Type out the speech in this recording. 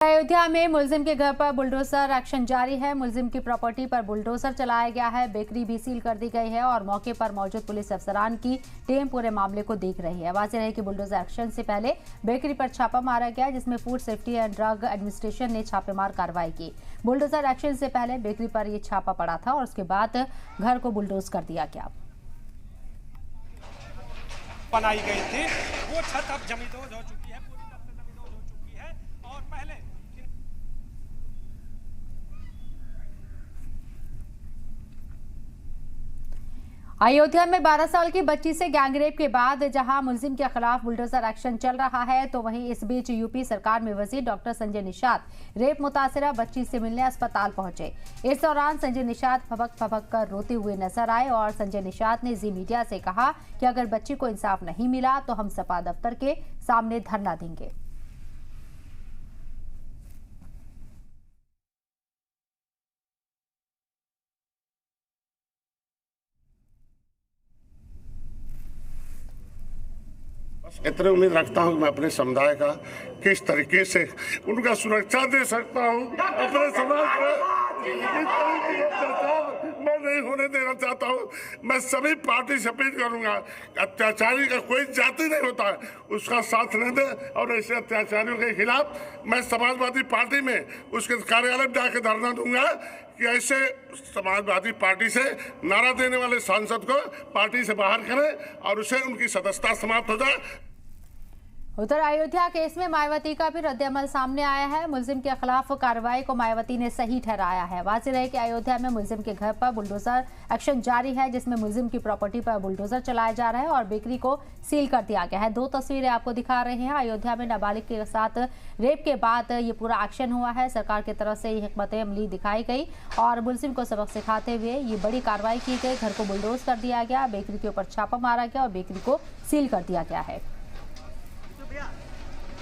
अयोध्या में मुलजिम के घर पर बुलडोजर एक्शन जारी है। मुलजिम की प्रॉपर्टी पर बुलडोजर चलाया गया है। बेकरी भी सील कर दी गई है और मौके पर मौजूद पुलिस अफसरान की टीम पूरे मामले को देख रही है। वाज़ेह है कि बुलडोजर एक्शन से पहले बेकरी पर छापा मारा गया, जिसमें food safety and drug administration ने छापेमार कार्रवाई की। बुलडोजर एक्शन से पहले बेकरी पर यह छापा पड़ा था और उसके बाद घर को बुलडोज कर दिया गया। बनाई गई थी वो छत अब जमींदोज हो चुकी है, पूरी तरह से जमींदोज हो चुकी है। और पहले अयोध्या में 12 साल की बच्ची से गैंगरेप के बाद जहां मुलजिम के खिलाफ बुलडोजर एक्शन चल रहा है, तो वहीं इस बीच यूपी सरकार में वजीर डॉक्टर संजय निषाद रेप मुतासिरा बच्ची से मिलने अस्पताल पहुंचे। इस दौरान संजय निषाद फबक कर रोते हुए नजर आए और संजय निषाद ने जी मीडिया से कहा कि अगर बच्ची को इंसाफ नहीं मिला तो हम सपा दफ्तर के सामने धरना देंगे। इतनी उम्मीद रखता हूं कि मैं अपने समुदाय का किस तरीके से उनका सुरक्षा दे सकता हूं। अपने समाज मैं नहीं होने देना चाहता हूं। मैं सभी पार्टी से अपील करूंगा, अत्याचारी का कोई जाति नहीं होता है, उसका साथ नहीं दे। और ऐसे अत्याचारियों के खिलाफ मैं समाजवादी पार्टी में उसके कार्यालय में जाकर धरना दूंगा कि ऐसे समाजवादी पार्टी से नारा देने वाले सांसद को पार्टी से बाहर करें और उसे उनकी सदस्यता समाप्त हो जाए। उधर अयोध्या केस में मायावती का भी रद्द-ए-अमल सामने आया है। मुलजिम के खिलाफ कार्रवाई को मायावती ने सही ठहराया है। वाज़ेह है कि अयोध्या में मुलजिम के घर पर बुलडोजर एक्शन जारी है, जिसमें मुलजिम की प्रॉपर्टी पर बुलडोजर चलाया जा रहा है और बेकरी को सील कर दिया गया है। 2 तस्वीरें आपको दिखा रहे हैं। अयोध्या में नाबालिग के साथ रेप के बाद ये पूरा एक्शन हुआ है। सरकार की तरफ से ये हिकमत अमली दिखाई गई और मुलजिम को सबक सिखाते हुए ये बड़ी कार्रवाई की गई। घर को बुलडोज कर दिया गया, बेकरी के ऊपर छापा मारा गया और बेकरी को सील कर दिया गया है।